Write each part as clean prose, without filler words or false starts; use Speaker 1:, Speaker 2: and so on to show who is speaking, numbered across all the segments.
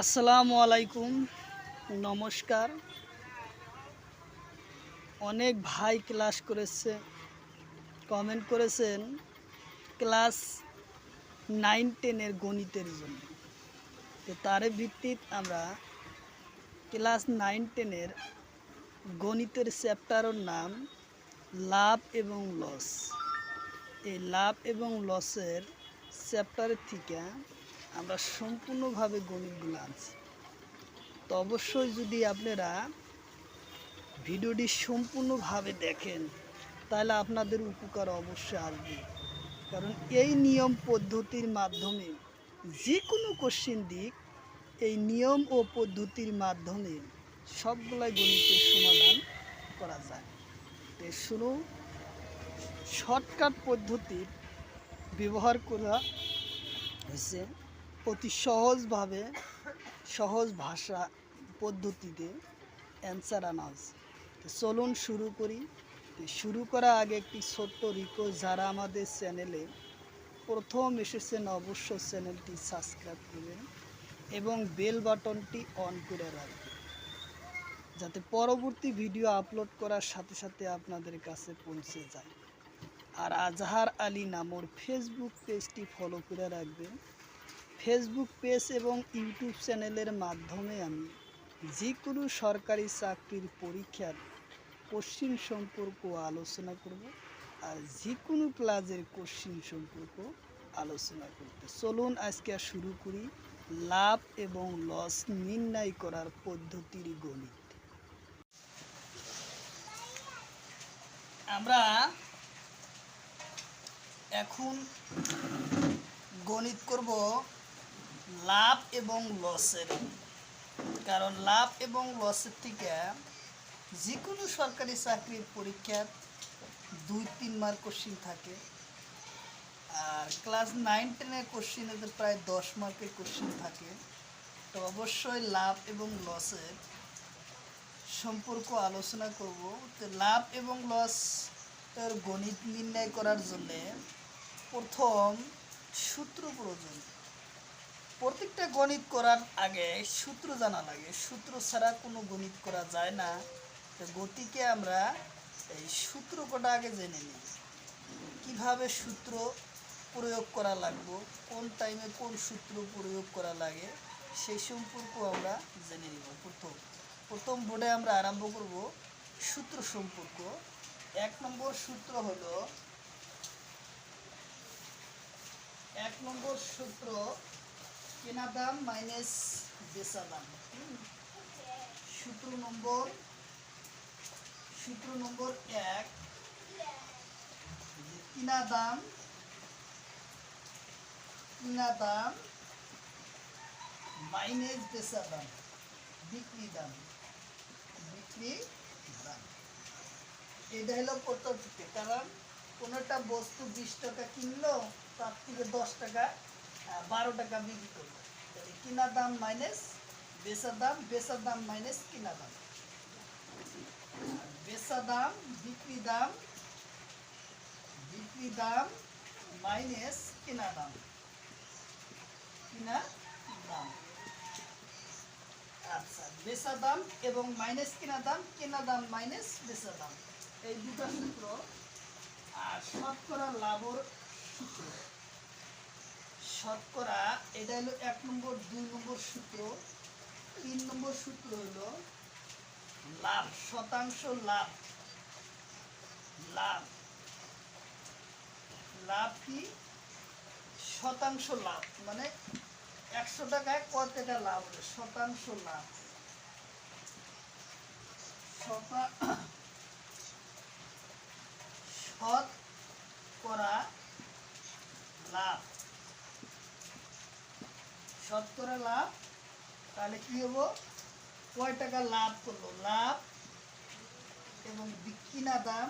Speaker 1: আসসালামু আলাইকুম, নমস্কার। অনেক ভাই ক্লাস করেছে, কমেন্ট করেছেন ক্লাস 9-10 গণিতের জন্য। তো তার ভিত্তিতে আমরা ক্লাস 9-10 গণিতের চ্যাপ্টারের নাম লাভ এবং লস। এই লাভ এবং লসের চ্যাপ্টারের থেকে আমরা সম্পূর্ণভাবে গণিতগুলো আনছি। তো অবশ্যই যদি আপনারা ভিডিওটি সম্পূর্ণভাবে দেখেন তাহলে আপনাদের উপকার অবশ্যই আসবে, কারণ এই নিয়ম পদ্ধতির মাধ্যমে যে কোনো কোশ্চেন দিক এই নিয়ম ও পদ্ধতির মাধ্যমে সবগুলাই গণিতের সমাধান করা যায়। তো শুরু শর্টকাট পদ্ধতির ব্যবহার করা হয়েছে, অতি সহজভাবে সহজ ভাষা পদ্ধতিতে অ্যান্সার আনা হয়েছে। তো চলুন শুরু করি। শুরু করার আগে একটি ছোট্ট রিকোয়েস্ট, যারা আমাদের চ্যানেলে প্রথম এসেছেন অবশ্যই চ্যানেলটি সাবস্ক্রাইব করবেন এবং বেল বাটনটি অন করে রাখবেন, যাতে পরবর্তী ভিডিও আপলোড করার সাথে সাথে আপনাদের কাছে পৌঁছে যায়। আর আজহার আলী নামর ফেসবুক পেজটি ফলো করে রাখবেন। ফেসবুক পেজ এবং ইউটিউব চ্যানেলের মাধ্যমে আমি যে কোনো সরকারি চাকরির পরীক্ষার কোশ্চিন সম্পর্ক আলোচনা করব, আর যে কোনো ক্লাসের কোশ্চিন সম্পর্ক আলোচনা করতে। চলুন আজকে শুরু করি লাভ এবং লস নির্ণয় করার পদ্ধতির গণিত। আমরা এখন গণিত করব লাভ এবং লসের, কারণ লাভ এবং লসের থেকে যে কোনো সরকারি চাকরির পরীক্ষার 2-3 মার্ক কোশ্চিন থাকে, আর ক্লাস 9-10 কোশ্চিনে প্রায় 10 মার্কের কোশ্চিন থাকে। তো অবশ্যই লাভ এবং লসের সম্পর্ক আলোচনা করব। তো লাভ এবং লসের গণিত নির্ণয় করার জন্য প্রথম সূত্র প্রয়োজন। প্রত্যেকটা গণিত করার আগে সূত্র জানা লাগে, সূত্র ছাড়া কোনো গণিত করা যায় না। তো গতিকে আমরা এই সূত্র কটা আগে জেনে নিই, কীভাবে সূত্র প্রয়োগ করা লাগবে, কোন টাইমে কোন সূত্র প্রয়োগ করা লাগে সেই সম্পর্ক আমরা জেনে নিব। প্রথম বোর্ডে আমরা আরম্ভ করব সূত্র সম্পর্ক। 1 নম্বর সূত্র হলো 1 নম্বর সূত্র কেনা দাম মাইনাস বেচা দাম। সূত্র নম্বর 1, কিনা দাম মাইনাস বেচা দাম, বিক্রি দাম। এটা হলো প্রথম সূত্র, কারণ কোনোটা বস্তু 20 টাকা কিনলো, তার থেকে 10 টাকা 12 টাকা বিক্রি করলো, তাহলে কিনা দাম মাইনাস বেচা দাম মাইনাস কিনা দাম। বেচা দাম বিক্রি দাম মাইনাস কিনা দাম। আচ্ছা, বেচা দাম এবং মাইনাস কিনা দাম মাইনাস বেচা দাম, এই দুটো সূত্র। আর শতকরা লাভের সূত্র, শতকরা এটা হলো 1 নম্বর। 2 নম্বর সূত্র, 3 নম্বর সূত্র হলো লাভ, শতাংশ লাভ। লাভ কি? শতাংশ লাভ, মানে 100 টাকায় কত টাকা লাভ হলো, শতাংশ লাভ। শতকরা লাভ, শতকরা লাভ। তাহলে কি হবো, কয় টাকা লাভ করলো, লাভ এবং কিনা দাম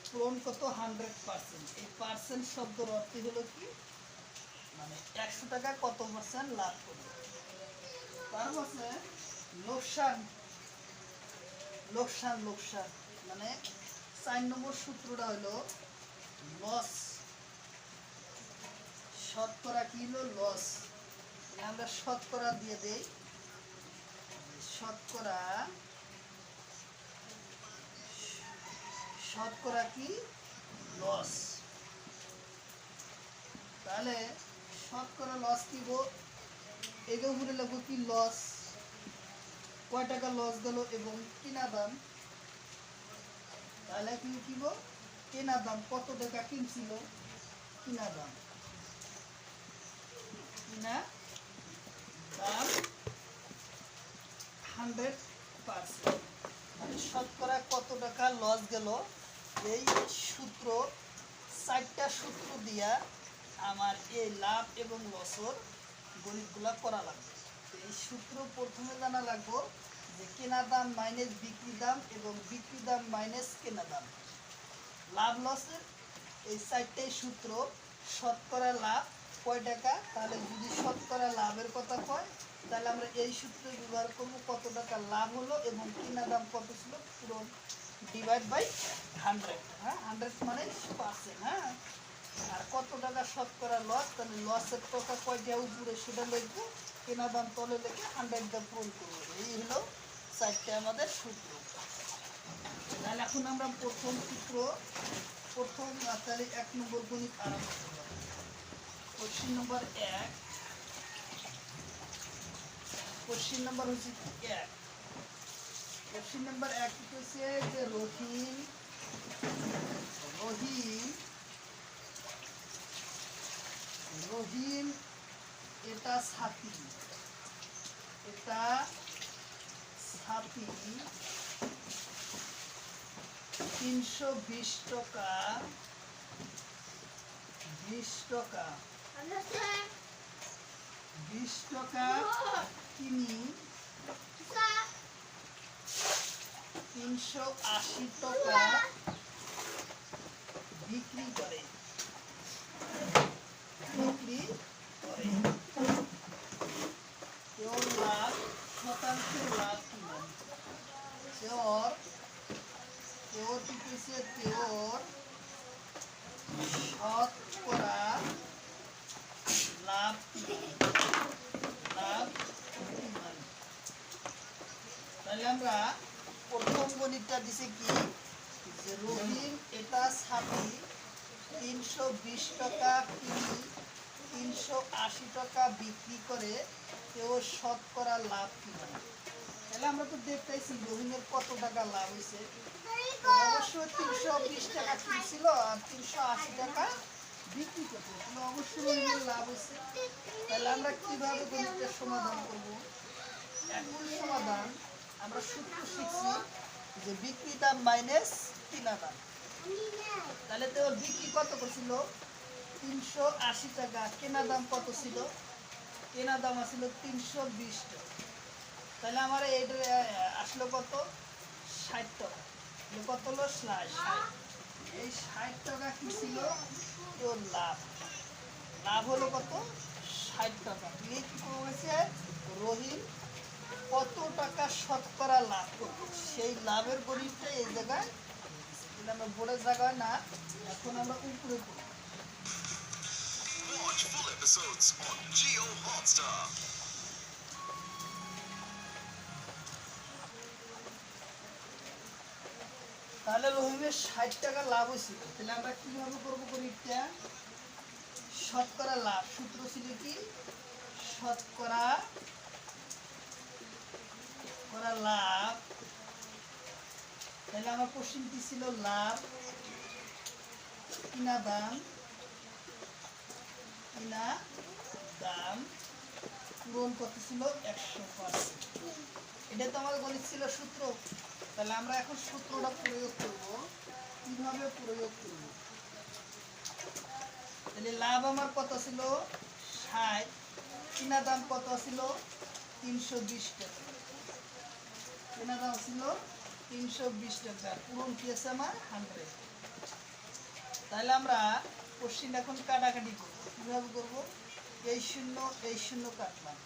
Speaker 1: পূরণ কত, 100%। এই পার্সেন্ট শব্দের অর্থ হলো কি, মানে 100 টাকা কত পার্সেন্ট লাভ করবে। তার মানে লোকসান, মানে 4 নম্বর সূত্রটা হলো লস, শতকরা কি হলো লস, আমরা শতকরা দিয়ে দেই, শতকরা, শতকরা কি লস। তাহলে শতকরা লস কি গো, এগে উপরে লাগবো কি লস, কয় টাকা লস গেল এবং কিনা দাম। তাহলে কি কিব, কেনা দাম কত টাকা কিনছিল, কিনা দাম, কিনা দাম 100%। শতকরা কত টাকা লস গেল, এই সূত্র, 4টা সূত্র দিয়া আমার এই লাভ এবং লসের গণিতগুলা করা লাগবে। এই সূত্র প্রথমে জানা লাগবে যে কেনা দাম মাইনাস বিক্রি দাম এবং বিক্রি দাম মাইনাস কেনা দাম। লাভ লসের এই 4টাই সূত্র। শতকরা লাভ কয় টাকা, তাহলে যদি শতকরা লাভের কথা কয় তাহলে আমরা এই সূত্র ব্যবহার করব, কত টাকা লাভ হলো এবং কেনা দাম কত ছিল, পুরো ডিভাইড বাই 100। হ্যাঁ, 100 মানে %। হ্যাঁ, আর কত টাকা শতকরা লস, তাহলে লসের টাকা কয়টা উপরে সেটা লিখবো, কেনা দাম তলে লিখে 100 দিয়ে পূরণ করবো। এই হলো 4টা আমাদের সূত্র। তাহলে এখন আমরা প্রথম সূত্র, প্রথম তাহলে 1 নম্বর গণিত আরম্ভ করলাম। কোশ্চেন নম্বর 1, কোশ্চেন নম্বর হচ্ছে 1। কোশ্চেন নম্বর 1 হচ্ছে যে রহিম, রহিম, রহিম এটা ছাতি, এটা ছাতি 320 টাকা, 20 টাকা, 20 টাকা কিনি 380 টাকা বিক্রি করে, বিক্রি করে। কেওর লাভ, শতাংশের লাভ কিমান, কেওর, কেওর কি কইছে, কেওর শতকরা লাভ কিমান, লাভ কিমান। তাহলে আমরা প্রথম গণিতটা দিছে কি, যে রহিম এটা ছাতি 320 টাকা কিনি 380 টাকা বিক্রি করে, কেউ শতকরা লাভ কিমান। তাহলে আমরা তো দেখতেছি রহিমের কত টাকা লাভ হয়েছে, অবশ্যই 320 টাকা কিনছিল আর 380 টাকা বিক্রি করছে, তাহলে অবশ্যই রহিমের লাভ হয়েছে। তাহলে আমরা কিভাবে গণিতের সমাধান করব, এখন সমাধান আমরা সূত্র শিখছি যে বিক্রি দাম মাইনাস কিনা দাম। তাহলে তো বিক্রি কত করছিল 380 টাকা, কেনা দাম কত ছিল, কেনা দাম আসছিল 320 টাকা। তাহলে আমার এটা আসলো কত, 60 টাকা। কত হলো 60। এই 60 টাকা কি ছিল, তোর লাভ, লাভ হলো কত 60 টাকা। এই কি করেছে রহিম কত টাকা শতকরা লাভ করবে, সেই লাভের গণিতটা এই জায়গায়, আমরা বোর্ডের জায়গায় না, এখন আমরা উপরে করব।
Speaker 2: Watch full episodes on Geo Hotstar.
Speaker 1: তাহলে রহিমের 60 টাকা লাভ হয়েছিল, তাহলে আমরা কিভাবে করবো গণিতটা, শতকরা লাভ, সূত্র ছিল কি শতকরা করা লাভ। তাহলে আমার কোশ্চেন কি ছিল, লাভ কিনা দাম, কিনা দাম পূরণ করতে ছিল 100%। এটা তো আমার গণিত ছিল সূত্র। তাহলে আমরা এখন সূত্রটা প্রয়োগ করব, কিভাবে প্রয়োগ করব। তাহলে লাভ আমার কত ছিল 60, কিনা দাম কত ছিল 320 টাকা, কেনা দাম ছিল 320 টাকা, পূরণ কি আছে আমার 100। তাহলে আমরা কোশ্চেন এখন কাটাকাটি করব, কিভাবে করব, এই শূন্য কাটলাম।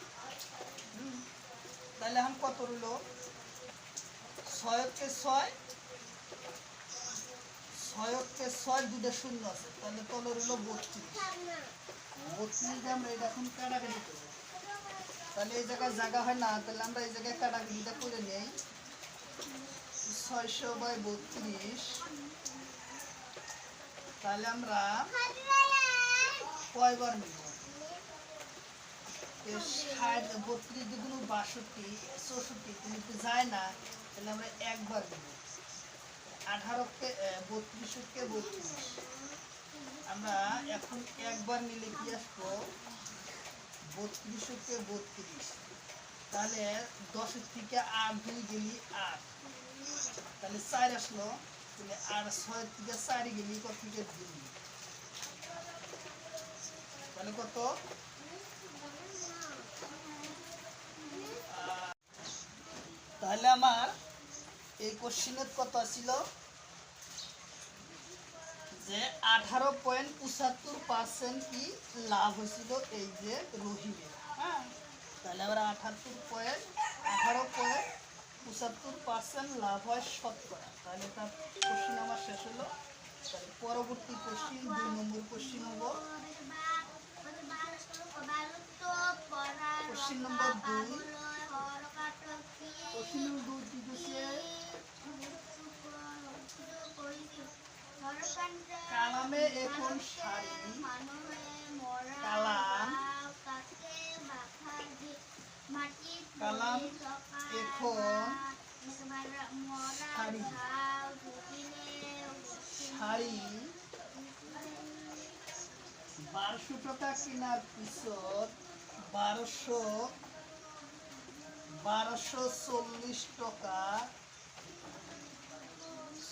Speaker 1: তাহলে এখন কত রইল, 6 কে 6, 6 অক্ষে 6 দুটো শূন্য আছে, তাহলে তলের হলো 32। 32 আমরা এটা এখন কাটাকাটি করবো, তাহলে এই জায়গায় জায়গা হয় না, তাহলে আমরা এই জায়গায় কাটাকাটিটা করে নেই। 600/32, তাহলে আমরা কয়বার নিব? 60, 32 দুগুণ 62, 64, তুমি তো যায় না, তাহলে আমরা একবার নিব। 18কে 32কে 32, আমরা এখন একবার নিলে কি আসবো? 32কে 32, তাহলে 10 থেকে 8 2 গেলি 8, তাহলে 4 আসলো, তাহলে আর 6 থেকে 4 গেলি কত থেকে 2, তাহলে কত? তাহলে আমার এই কোশ্চিনের কত ছিল যে 18.75% কি লাভ হয়েছিল এই যে রহিমের। হ্যাঁ, তাহলে আমরা 18.75% লাভ হয় শতকরা। তাহলে তার কোশ্চিন আমার শেষ হলো। তাহলে পরবর্তী কোশ্চিন 2 নম্বর কোশ্চিন হবো। কোশ্চিন নম্বর 2, কোশ্চিন নম্বর 2 কি দিছে? কালামে এখন শাড়ি, কালাম কালাম এখন শাড়ি, শাড়ি 1200 টাকা কেনার পিছত 1240 টাকা,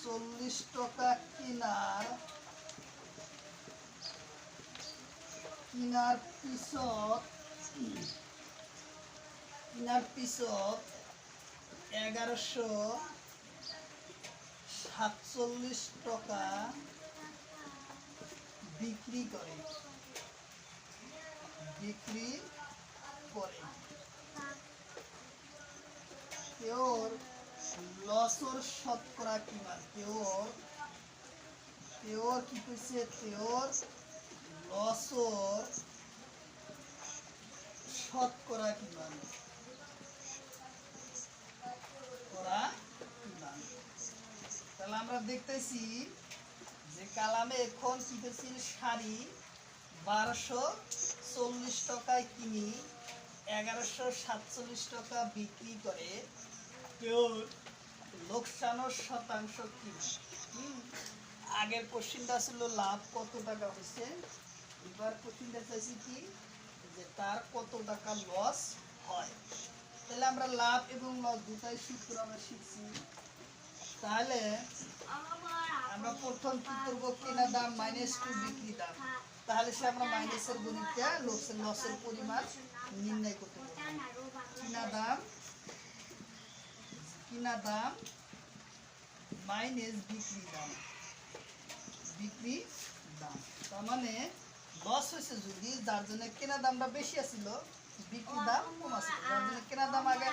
Speaker 1: 40 টাকা কেনার পিছত 1147 টাকা বিক্রি করে, কেউর লসর শতকরা কিমান? কেউর কি কইছে? কেউর লসর শতকরা কিমান? তাহলে আমরা দেখতেছি যে কালামে এখন কি করছি? শাড়ি 1240 টাকায় কিনি 1147 টাকা বিক্রি করে, কেউ লোকসানের শতাংশ কি? আগের কোশ্চিনটা ছিল লাভ কত টাকা হয়েছে, এবার কোশ্চিনটা চাইছি কি যে তার কত টাকা লস হয়। তাহলে আমরা লাভ এবং লস দুটাই সূত্র আমরা শিখছি। তাহলে আমরা প্রথম কি করবো? কেনা দাম -2 বিক্রি দাম, তাহলে সে আমরা মাইনাসের গণিতে লসের পরিমাণ নির্ণয় করতে পারবো। কিনা দাম মাইনাস বিক্রি দাম, তার মানে লস হয়েছে যদি যার জন্য কেনা দামটা বেশি আছিল, বিক্রি দাম কম আছিল, যার জন্য কেনা দাম আগে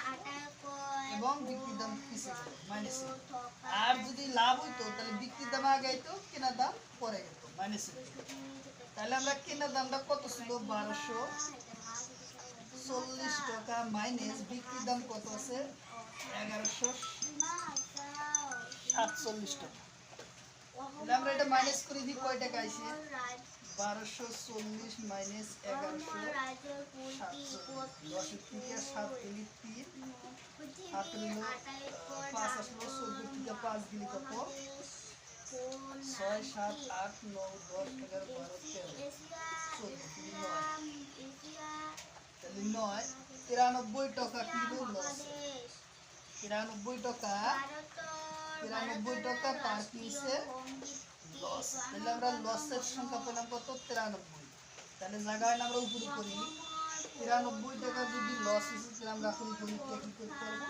Speaker 1: এবং বিক্রি দাম পিছিয়ে ছিল মাইনাসে। আর যদি লাভ হইতো তাহলে বিক্রি দাম আগে আইতো, কেনা দাম পরে যেত মাইনাসে। তাহলে আমরা কেনা দামটা কত ছিল? 1240 টাকা মাইনাস বিক্রি দাম কত আছে? 1147 টাকা। তাহলে আমরা এটা মাইনাস করে দিই, কয় টাকা আইছে? 1240 মাইনাস 1147, 10 থেকে 7 গেলি 3, 8 হলো 5 আসলো, 14 থেকে 5 গেলি কত? 6 7 8 9 10 11 12 13 14, 9, তাহলে 9 93 টাকা কিলো লস। 93 টাকা তার পিছে লস। তাহলে আমরা লসের সংখ্যা পেলাম কত? 93। তাহলে জায়গায় আমরা উপরে করি 93 টাকা যদি লস হয়েছে, তাহলে আমরা এখন গণিতটা কি করতে পারবো?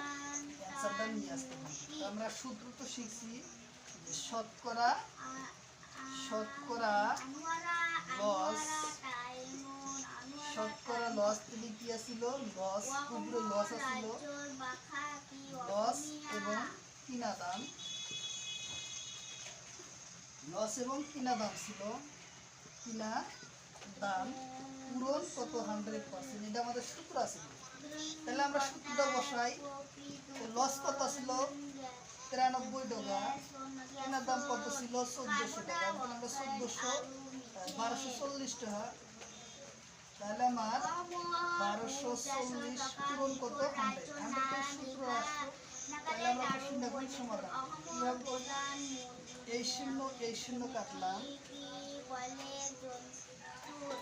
Speaker 1: অ্যান্সারটা নিয়ে আসতে পারবো। আমরা সূত্র তো শিখছি যে শতকরা লস থেকে কি আসছিল? লস উপরে লস আসছিল, লস এবং কিনা দাম লস এবং কিনা দাম ছিল, কিনা দাম পূরণ কত 100%, এটা আমাদের সূত্র আছে। তাহলে আমরা সূত্রটা বসাই। লস কত ছিল 93 টাকা, কেনার দাম কত ছিল 1400 টাকা, তাহলে আমরা 1240 টাকা। তাহলে আমার 1240 পূরণ কত 100 সূত্র আসলো। তাহলে আমরা প্রশ্নটা এখন সমাধান কিভাবে করব? এই শূন্য কাটলাম,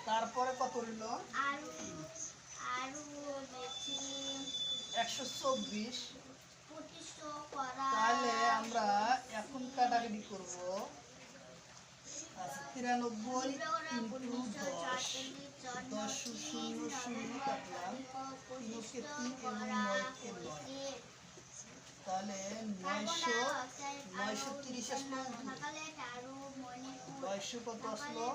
Speaker 1: তারপরে কত রইল 124। তাহলে আমরা এখন কাটাকাটি করব। আচ্ছা 93 ইন্টু 10, 10 শূন্য শূন্য কাটলাম, 3 কে 3 এবং 9 কে 9, তাহলে 930 আসলো। 900 কত আসলো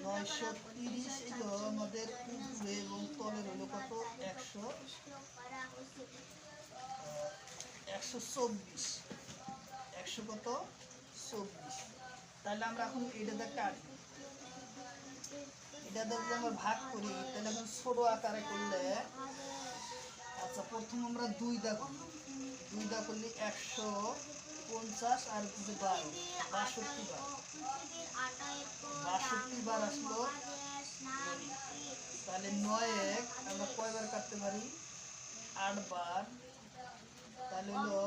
Speaker 1: 930 এলো আমাদের উপরে এবং তলের হলো কত 124, 100 কত 24। তাহলে আমরা এখন এটা কাটি, এটা যদি আমরা ভাগ করি তাহলে এখন ছোট আকারে করলে, আচ্ছা প্রথম আমরা 2 দা করি, 2 দা করলে 150 আর 12, 62 বার, 62 বার আসলো। তাহলে 9 এক আমরা কয়বার কাটতে পারি 8 বার, তাহলে হলো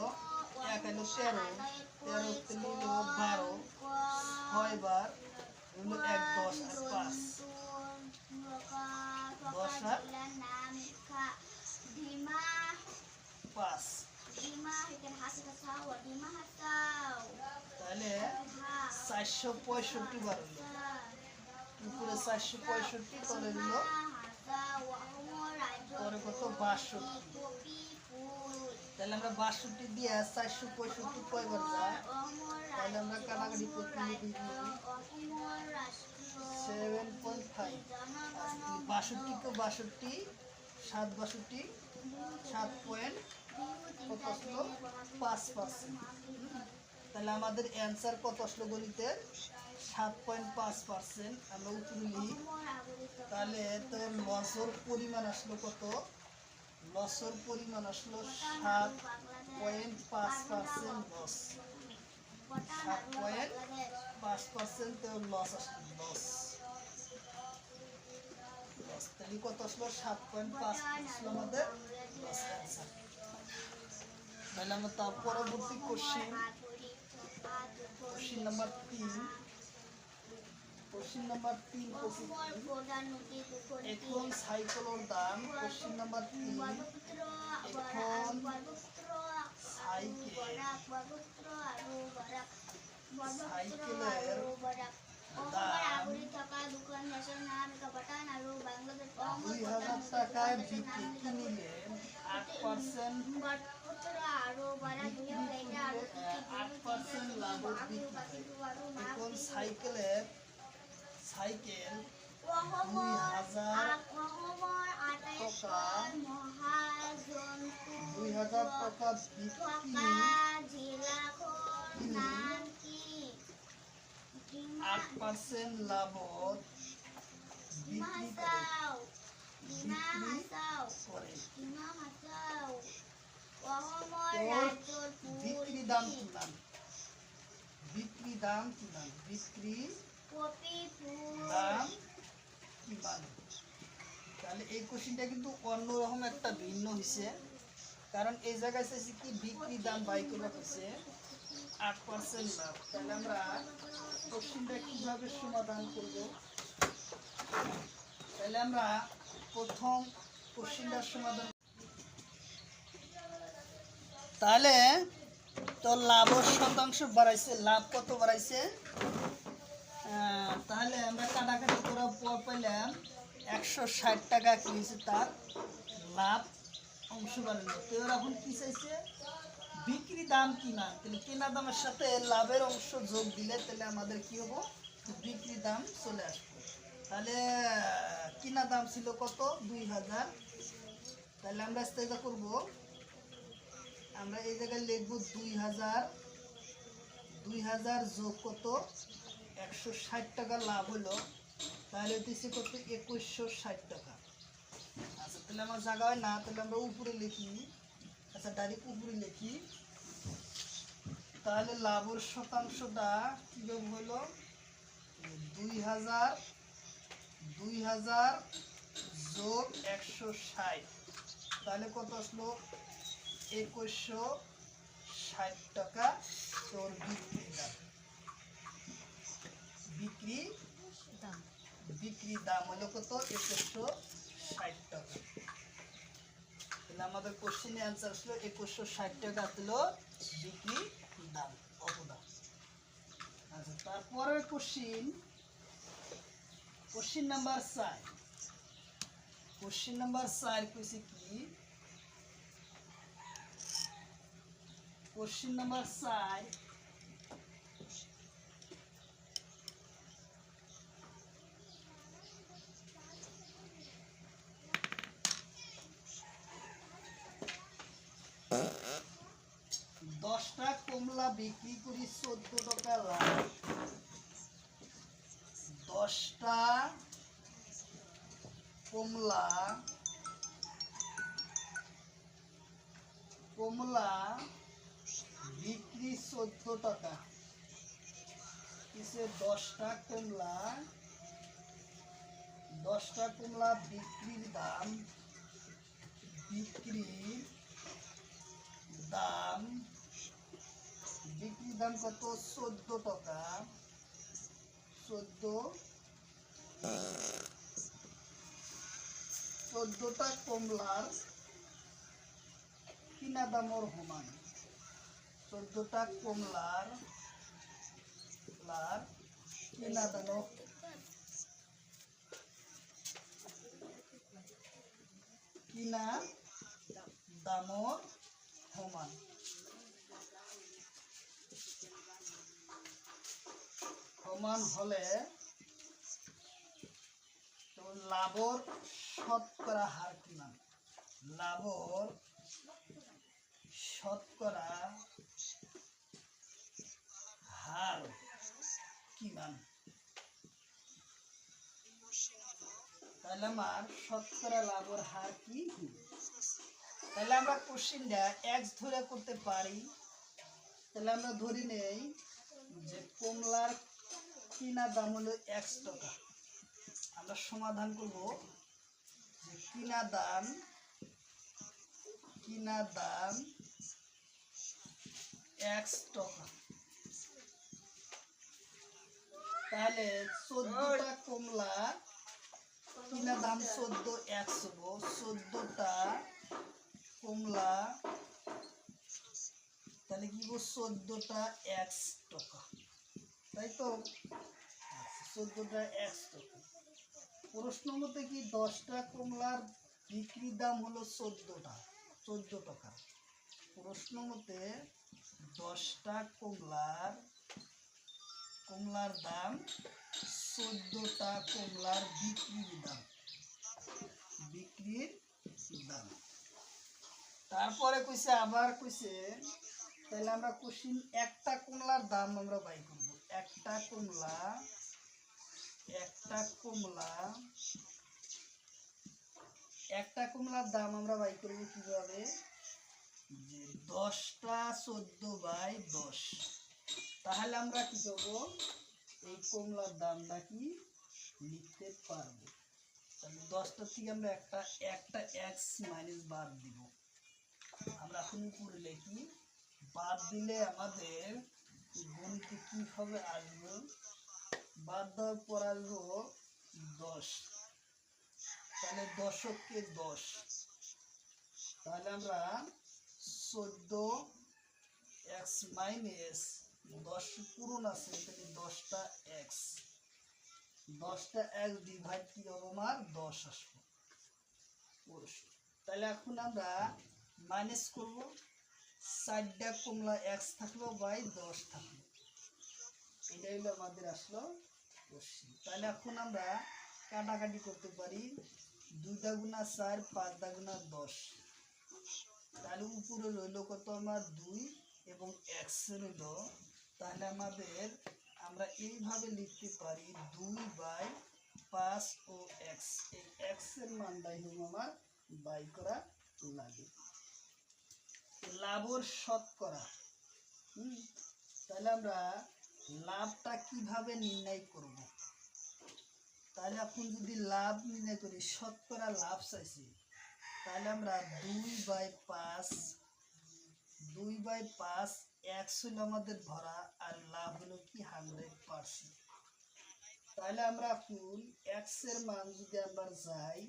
Speaker 1: 1 হলো 13, 13 থেকে হলো 12, 6 বার হলো 1 10 আর 5, 10 আর 5, তাহলে 465 বার হলো, উপরে 465, তলে হলো পরে কত 62। তাহলে আমরা 62 দিয়ে 465 কয়বার যায়, তাহলে আমরা কাটাকাটি করতে 7.5, 62 কে 62, 7 62, 7.5%। তাহলে আমাদের অ্যান্সার কত আসলো গণিতের 7.5%। আমরা উত্তর লিখি। তাহলে তো লসের পরিমাণ আসলো কত, লসের পরিমাণ আসলো 7.5% লস, 7.5% তো লস আসলো, লস তাহলে কত আসলো 7.5 আসলো আমাদের লস অ্যান্সার। তাহলে আমরা তার পরবর্তী কোশ্চিন নাম্বার 3, কোশ্চিন নাম্বার 3 এখন সাইকেলের দাম। কোশ্চিন নাম্বার 3 এখন সাইকেলের দাম 2000 টাকায় বিক্রি কিনলে 8% লাভ বিক্রি হয়। এখন সাইকেল 2000 টাকা বিক্রি 8% লাভ বিক্রি করে। বিক্রি দাম কি নাম, বিক্রি দাম কি নাম, বিক্রি দাম কি মান। তাহলে এই কোশ্চেনটা কিন্তু অন্যরকম একটা ভিন্ন হয়েছে, কারণ এই জায়গায় চাইছি কি বিক্রি দাম বাই করে হচ্ছে 8% লাভ। তাহলে আমরা কোশ্চেনটা কিভাবে সমাধান করব? তাহলে আমরা প্রথম কোশ্চেনটার সমাধান, তাহলে তো লাভের শতাংশ বাড়াইছে, লাভ কত বাড়াইছে, তাহলে আমরা কাটাকাটি করার পর পেলাম 160 টাকা কিনেছে, তার লাভ অংশ বাড়ানো। তো এখন কি চাইছে বিক্রি দাম কি না, তাহলে কেনা দামের সাথে লাভের অংশ যোগ দিলে তাহলে আমাদের কি হবো বিক্রি দাম চলে আসবে। তাহলে কিনা দাম ছিল কত 2000, তাহলে আমরা চেষ্টা করব, আমরা এই জায়গায় লিখবো 2000 2000 যোগ কত 160 টাকা লাভ হলো, তাহলে হইতেছে কত 2160 টাকা। আচ্ছা তাহলে আমার জায়গা হয় না, তাহলে আমরা উপরে লিখি। আচ্ছা ডাইরেক্ট উপরে লিখি। তাহলে লাভের শতাংশটা কীভাবে হলো 2000 যোগ 160, তাহলে কত আসলো 2160 টাকা। তোর বিক্রি দাম হলো কত 2160 টাকা। তাহলে আমাদের কোশ্চেনের অ্যান্সার আসলো 2160 টাকা ছিল বিক্রি দাম, অপদান। আচ্ছা তারপরের কোশ্চেন নাম্বার 4। কোশ্চেন নাম্বার 4 কইছে কি, কোশ্চেন নাম্বার 4 10টা কমলা বিক্রি করি 14 টাকা লাভ। 10টা কমলা বিক্রি 14 টাকা। কিসে 10টা কমলা বিক্রির দাম কত 14 টাকা। 14টা কমলার কিনা দামর সমান। 14টা কমলার কিনা দামর সমান। হলে তো লাভর শতকরা হার কিমান। লাভর শতকরা হার কিমান। তাহলে আমার শতকরা লাভের হার কি? তাহলে আমরা কোশ্চেনটা এক্স ধরে করতে পারি। তাহলে আমরা ধরে নেই যে কমলার কিনা দাম হলো 1 টাকা। আমরা সমাধান করব যে কিনা দাম x টাকা। তাহলে 14টা কমলা কিনা দাম 14x হবো। 14টা কমলা তাহলে কি 14টা x টাকা, তাই তো 14টা x টাকা। প্রশ্ন মতে কি 10টা কমলার বিক্রি দাম হলো 14 টাকা। প্রশ্ন মতে 10টা কমলার দাম 14টা কমলার বিক্রির দাম। তারপরে কইছে আবার কইছে, তাহলে আমরা কোশ্চিন একটা কমলার দাম আমরা বাই করব। একটা কমলার দাম আমরা বাই করব কিভাবে, যে 10টা 14/10। তাহলে আমরা কি করব, এই কমলার দামটা কি লিখতে পারবো। তাহলে 10টা থেকে আমরা একটা x মাইনাস বাদ দিব। আমরা এখন উপরে লিখি, বাদ দিলে আমাদের গণিতে কিভাবে আসবে, বাদ দেওয়ার পর আসবো 10। তাহলে 10কে 10, তাহলে আমরা 14x মাইনাস 10 পূরণ আছে, তাহলে 10টা x ডিভাইড কি হবে আমার 10 আসবে। তাহলে এখন আমরা মাইনাস করব, 4টা কমলা x থাকলো বাই 10 থাকলো, এটাই হলো আমাদের আসলো কোশ্চেন। তাহলে এখন আমরা কাটাকাটি করতে পারি, 2 × 4 5 × 10। তাহলে উপরে রইল কত আমার 2 এবং x রইল তাহলে আমরা এইভাবে লিখতে পারি 2/5 ও x। এই x এর মানটাই হলো আমার বাই করা লাগে। লাভের শতকরা। তাহলে আমরা লাভটা কিভাবে নির্ণয় করব? তাহলে এখন যদি লাভ নির্ণয় করি, শতকরা লাভ চাইছি, তাহলে আমরা 2/5 x হলো আমাদের ধরা, আর লাভ হলো কি 100%। তাহলে আমরা এখন x এর মান যদি আমরা যাই,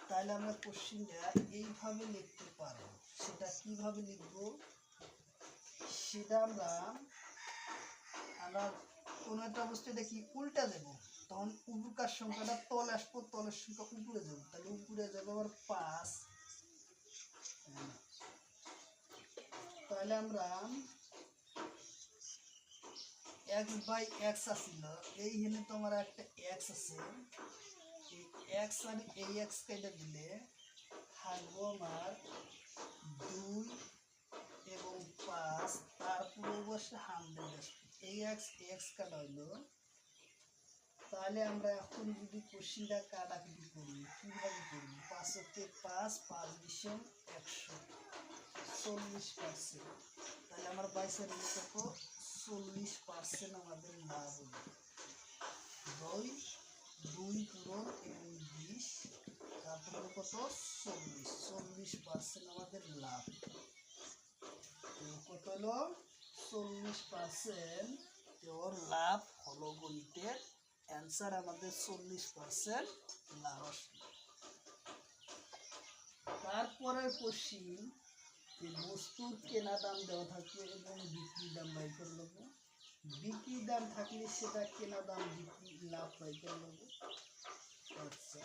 Speaker 1: তাহলে আমরা কোশ্চেনটা এইভাবে লিখতে পারবো। সেটা কিভাবে লিখবো? সেটা আমরা কোনো একটা বস্তু দেখি উল্টা দেব, তখন উপরকার সংখ্যাটা তল আসবো, তলের সংখ্যা উপরে যাবো। তাহলে উপরে যাবো আবার 5। তাহলে আমরা x/x আসছিল, এই হেনে তো আমার একটা x আছে, এই x আর এই x কেটে দিলে থাকবো আমার 2 এবং 5, তারপরে অবশ্যই 100 আসবে। এই x কাটা হইলো। তাহলে আমরা এখন যদি কোশ্চেনটা কাটাকুটি করি, কিভাবে করবো? 5 × 5, 5 × 100, 40%। তাহলে আমার বাইসের কত? 40% আমাদের লাভ হবে। 2 পূরণ এবং 20, তারপরে কত? 40% আমাদের লাভ। কত হলো? 40% ওর লাভ হলো গণিতের অ্যান্সার আমাদের 40% লাভ আসবে। তারপরের কোশ্চিন, এই বস্তুর কেনা দাম দেওয়া থাকলে এবং বিক্রি দাম বাই করে নেব। বিক্রি দাম থাকলে সেটা কেনা দাম বিক্রি লাভ বাই করে নেব। আচ্ছা,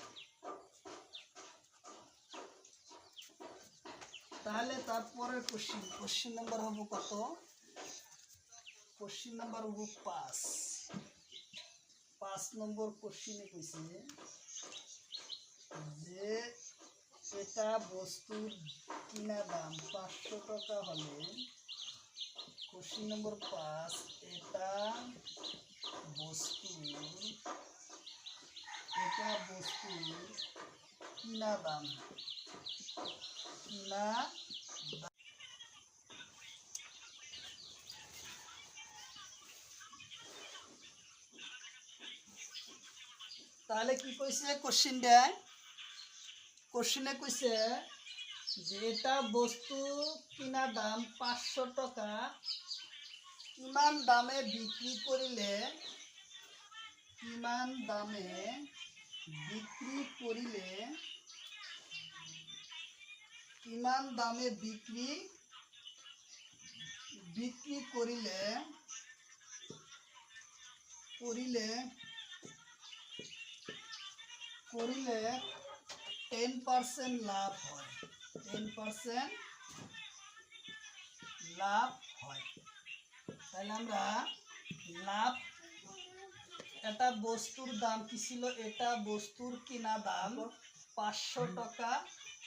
Speaker 1: তাহলে তারপরের কোশ্চিন নাম্বার হবো কত? কোশ্চিন নাম্বার হবো 5 নম্বর কোশ্চিনে কইছে যে এটা বস্তুর কিনা দাম 500 টাকা হলে, কোশ্চিন নম্বর 5, এটা বস্তুর কিনা দাম। তাহলে কি কইছে কোশ্চিনে কইছে যে এটা বস্তু কিনা দাম 500 টাকা, কিমান দামে বিক্রি করিলে বিক্রি করিলে 10% লাভ হয়। 10% লাভ হয়। তাহলে আমরা লাভ, এটা বস্তুর দাম কি ছিল? এটা বস্তুর কিনা দাম 500 টাকা,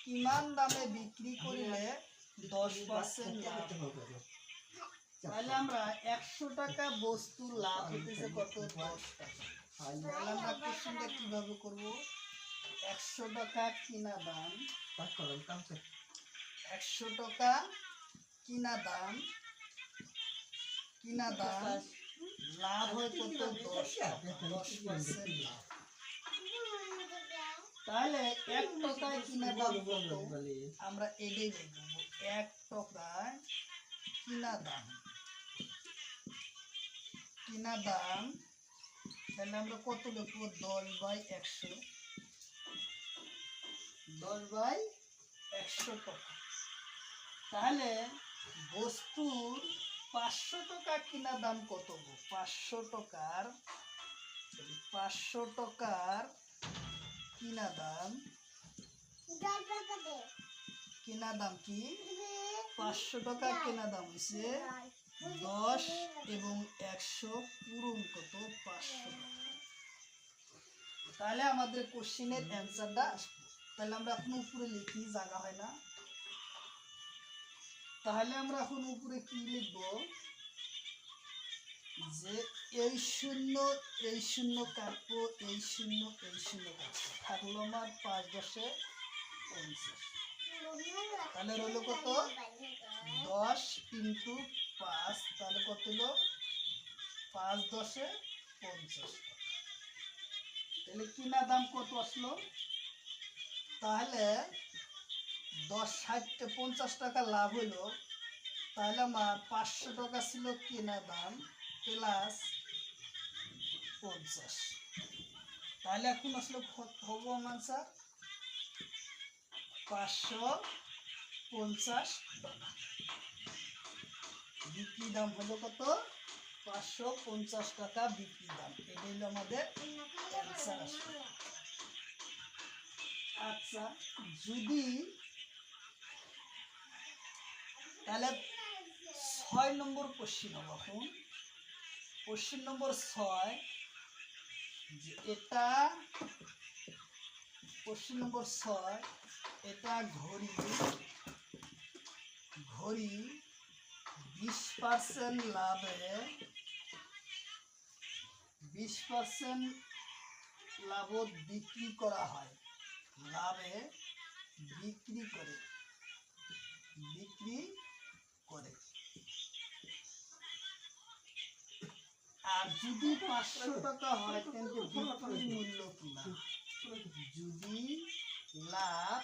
Speaker 1: কিমান দামে বিক্রি করিলে 10% লাভ। তাহলে আমরা 100 টাকা বস্তুর লাভ হইতেছে কত? 10 টাকা। তাহলে আমরা কোশ্চেনটা কিভাবে করব? 100 টাকা কিনা দাম, 100 টাকা কিনা দাম লাভ হয় কত? 10% লাভ। তাহলে 1 টাকায় কিনা দাম কত? আমরা এটাই দেখব। 1 টাকায় কিনা দাম, তাহলে আমরা কত লিখবো? 10/100, 10/100 টাকা। তাহলে বস্তুর 500 টাকা কিনা দাম কত? 500 টাকার কিনা দাম কি? 500 টাকা কিনা দাম হচ্ছে 10 এবং 100 পূরণ কত? 500 টাকা। তাহলে আমাদের কোশ্চেনের অ্যান্সারটা আসবে। তাহলে আমরা এখন উপরে লিখি, জায়গা হয় না। তাহলে আমরা এখন উপরে কি লিখব? যে এই শূন্য কাটবো, এই শূন্য কাটবো, থাকলো আমার 5 10 50। তাহলে রইলো কত? 10 × 5, তাহলে কত হলো? 5 10 50 টাকা। তাহলে কিনা দাম কত আসলো? তাহলে 10 60 50 টাকা লাভ হইলো। তাহলে আমার 500 টাকা ছিল কেনা দাম প্লাস 50। তাহলে এখন আসলে হবো আমার স্যার 550 টাকা। বিক্রি দাম হলো কত? 550 টাকা বিক্রি দাম। এটা হলো আমাদের অ্যান্সার আসবে। আচ্ছা, যদি তাহলে 6 নম্বর কোশ্চিন হবে এখন। কোশ্চিন নম্বর 6, যে এটা কোশ্চিন নম্বর 6, এটা ঘড়ি 20% লাভে 20% লাভত বিক্রি করা হয়। লাভে বিক্রি করে আর যদি 500 টাকা হয় তাহলে বিক্রি মূল্য কিনা? যদি লাভ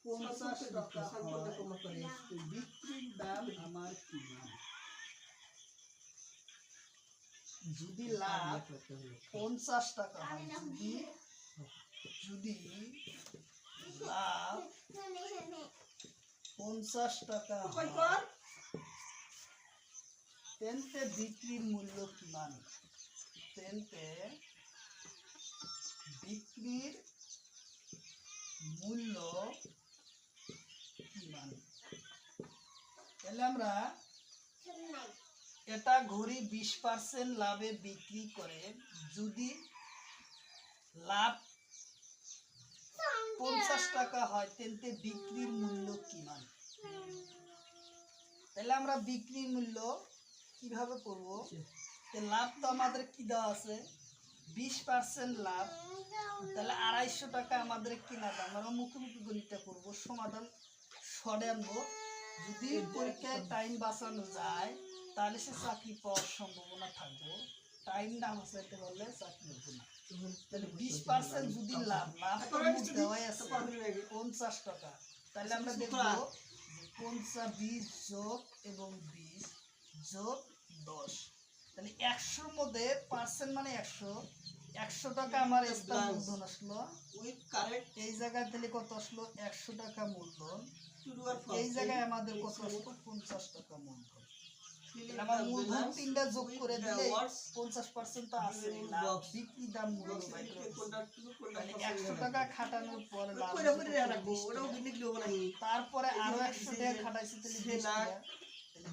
Speaker 1: 50 টাকা হয় বিক্রির দাম আমার কিনা? যদি লাভ 50 টাকা হয়, যদি লাভ 50 টাকা হয় তেনতে বিক্রির মূল্য কিমান? তেনতে বিক্রির মূল্য কিমান? তাহলে আমরা এটা ঘড়ি 20% লাভে বিক্রি করে যদি লাভ 50 টাকা হয় তেনতে বিক্রির মূল্য কিমান? তাহলে আমরা বিক্রির মূল্য কিভাবে করব? লাভ তো আমাদের কি দেওয়া আছে? 20% লাভ, তাহলে 250 টাকা আমাদের কিনা দাম। আমরা মুখোমুখি গণিতটা করব, সমাধান সরে আনবো। যদি পরীক্ষায় টাইম বাঁচানো যায় তাহলে সে চাকরি পাওয়ার সম্ভাবনা থাকবো। টাইম না বাঁচাইতে পারলে চাকরি হবে না। তাহলে 20% যদি লাভ দেওয়াই আছে 50 টাকা, তাহলে আমরা দেখবো 20 যোগ এবং 20 যোগ 10, তাহলে 100 এর মধ্যে পার্সেন্ট মানে 100 টাকা আমার স্থান মূলধন আসলো। এই জায়গায় তাহলে কত আসলো? 100 টাকা মূলধন। এই জায়গায় আমাদের কত আসলো? 50 টাকা মূলধন। আমার মূলধন তিনটা যোগ করে দিলে 50% তো আছে, বিক্রি দাম মূল্য বাই করে। তাহলে 100 টাকা খাটানোর পরে লাভ, তারপরে আরো 100 টাকা খাটাইছে তাহলে 20 টাকা, তাহলে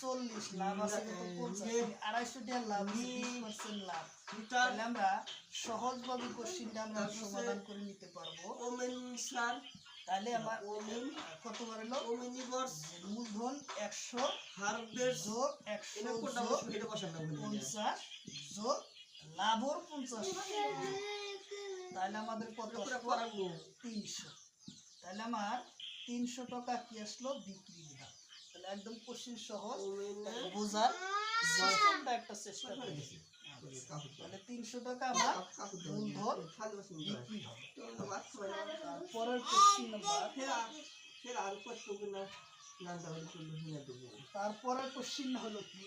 Speaker 1: 40 লাভ আছে কত? 50, 250 টাকা লাভ, 20% লাভ। তাহলে আমরা সহজভাবে কোশ্চেনটা আমরা সমাধান করে নিতে পারবো। তাহলে আমার কত বার হলো? মূলধন 100 যোগ 100 যোগ 50 যোগ লাভর 50, তাহলে আমাদের কত আসলো? 300। তাহলে আমার 300 টাকা কি আসলো? বিক্রি দাম। তাহলে একদম কোশ্চেন সহজ, বোঝার সিস্টেমটা একটা চেষ্টা করেছি। তাহলে 300 টাকা আমার মূলধন বিক্রি হবে। তারপরের কোশ্চেন নাম্বার, তারপরের কোশ্চেন হলো কি?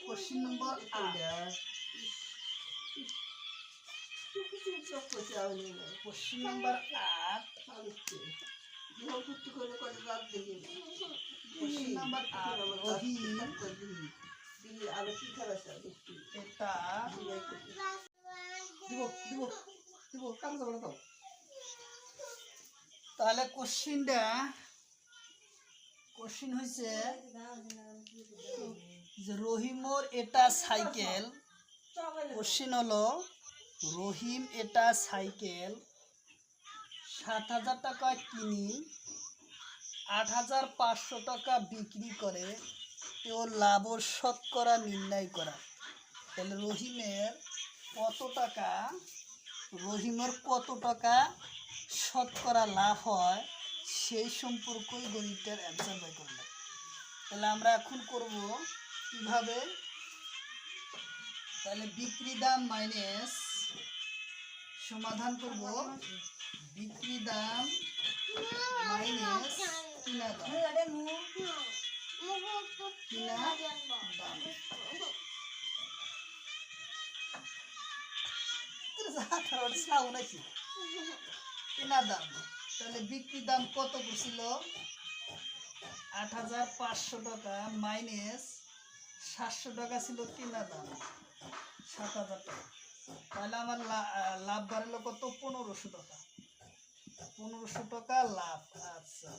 Speaker 1: Question number 8, question number 8, question number 8, রহিম এটা তাহলে কোশ্চেন হয়েছে যে রহিমর এটা সাইকেল কোশ্চিন হলো রহিম এটা সাইকেল 7,000 টাকায় কিনি 8,500 টাকা বিক্রি করে ও লাভের শতকরা নির্ণয় করা। তাহলে রহিমের কত টাকা শতকরা লাভ হয় সেই সম্পর্কই গণিতের অ্যান্সার বের করব। তাহলে আমরা এখন করব কিভাবে, তাহলে বিক্রি দাম মাইনাস সমাধান করব বিক্রি দাম মাইনাস কিনা দাম। কিনা দাম কিনা দাম, তাহলে বিক্রি দাম কত ছিল 8,500 টাকা মাইনাস 700 টাকা ছিল কিনা দাম 7,000 টাকা। তাহলে আমার লাভ বাড়লো কত 1,500 টাকা, 1,500 টাকা লাভ। আচ্ছা,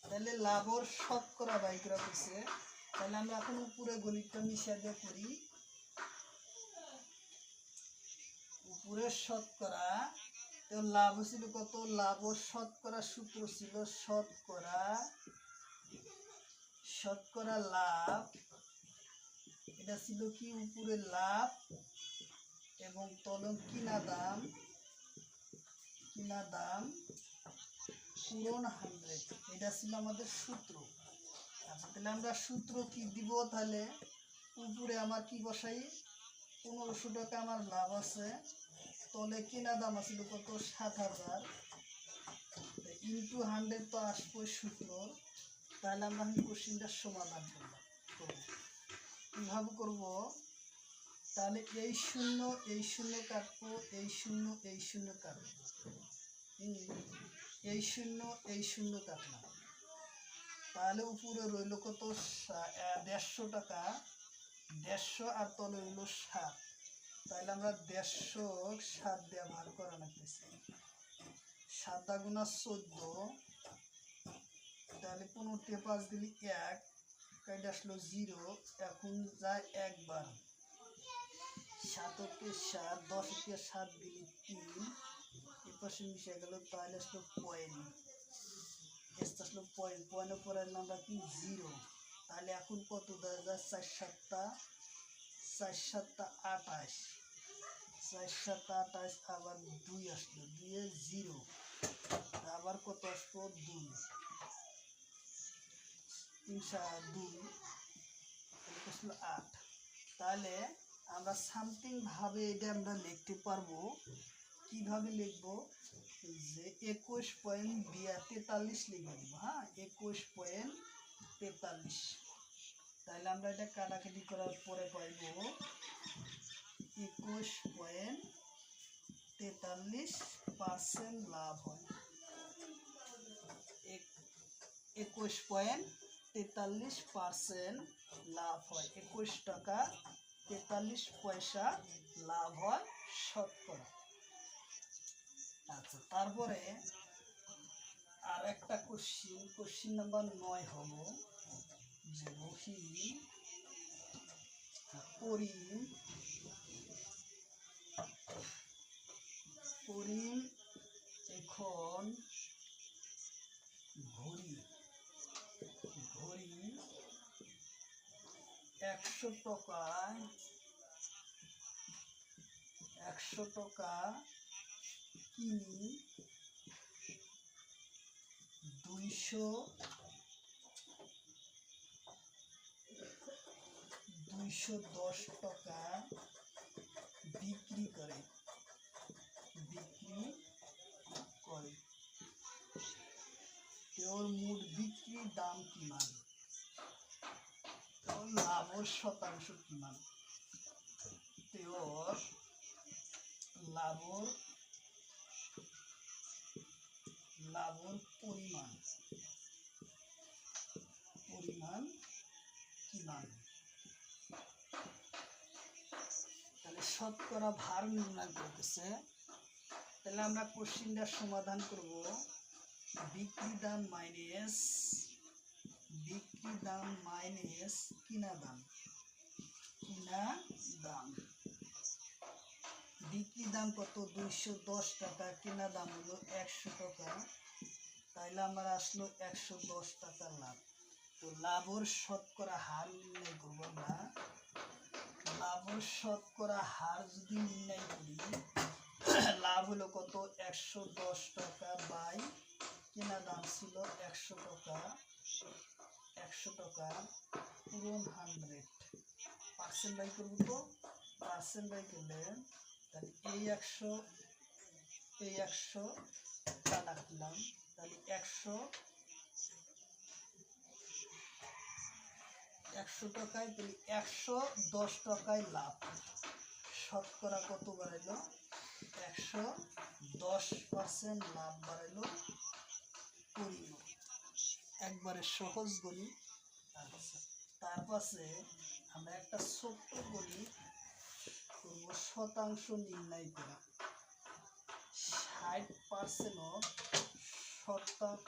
Speaker 1: তাহলে লাভের শতকরা বাই করা হয়েছে। তাহলে আমরা এখন উপরে গণিতটা মিশিয়ে দিয়ে করি। উপরে শতকরা, তো লাভ ছিল কত, লাভের শতকরা সূত্র ছিল শতকরা লাভ। এটা ছিল কি উপরে লাভ এবং তলব কিনা দাম পূরণ 100, এটা ছিল আমাদের সূত্র। আচ্ছা, তাহলে আমরা সূত্র কি দিব, তাহলে উপরে আমার কি বসাই 1,500 টাকা আমার লাভ আছে, তলে কিনা দাম আছিল কত 7,000 ইন্টু 100 তো আসবো সূত্র। তাহলে আমরা কোশ্চিনটার সমাধান করব। কীভাবে করব, তাহলে এই শূন্য কাটবো, এই শূন্য কাটবো, এই শূন্য কাটলাম। তাহলে উপরে রইল কত 150 টাকা, 150 আর তলে রইল 7। তাহলে আমরা 150 7 দিয়ে ভাগ করা লাগতেছি, 7 গুণা 14, তাহলে 15 দিয়ে 5 দিলে 1, কাইটা আসলো 0। এখন যায় একবার, 7 কে 7, 10 কে 7 দিলে 3, এর পাশে মিশে গেল, তাহলে আসলো পয়েন্ট, আসলো পয়েন্টের পরে আমরা কি 0। তাহলে এখন কত দেওয়া যায় 4 7 28, 4 7 28, আবার 2 আসলো, 2 0, আবার কত আসলো 2, 3 2, আসলো 8। তাহলে আমরা সামথিং ভাবে এটা আমরা লিখতে পারবো। কিভাবে লিখবো, যে 21.43 লিখে দেবো। হ্যাঁ, 21.43। তাহলে আমরা এটা কাটাকাটি করার পরে পাইব 21.43% লাভ হয়। 21.43% লাভ হয়, 21 টাকা 43 পয়সা লাভ হয় শতকরা। আচ্ছা, তারপরে আর একটা কোশ্চিন নাম্বার 9 হলো যে করিম এখন ঘড়ি 100 টাকা কিনি 210 টাকা বিক্রি করে ওর মোট বিক্রির দাম কিমান, ওর লাভের শতাংশ কিমান, ওর লাভের পরিমাণ কিমান। তাহলে শতকরা ভার নির্ণয় করতেছে। তাহলে আমরা কোশ্চিনটার সমাধান করব বিক্রি দাম মাইনাস কিনা দাম। বিক্রি দাম কত 210 টাকা, কেনা দাম হলো 100 টাকা, তাইলে আমার আসলো 110 টাকা লাভ। তো লাভের শতকরা হার নির্ণয় করবো আমরা। লাভের শতকরা হার যদি নির্ণয় করি, লাভ হলো কত 110 টাকা বাই কেনা দাম ছিল 100 টাকা, 100 টাকা পূরণ 100 পার্সেন্ট বাই করবো। তো পার্সেন্ট বাই করলে তাহলে এই 100 টা রাখলাম, তাহলে 100 টাকায়, তাহলে 110 টাকায় লাভ। শতকরা কত বাড়াইলো 110% লাভ বাড়াইলো পরিমাণ। একবারে সহজ গণিত। আচ্ছা, তার পাশে আমরা একটা ছোট্ট গণিত করব, শতাংশ নির্ণয় করা। 60% অফ শতাংশ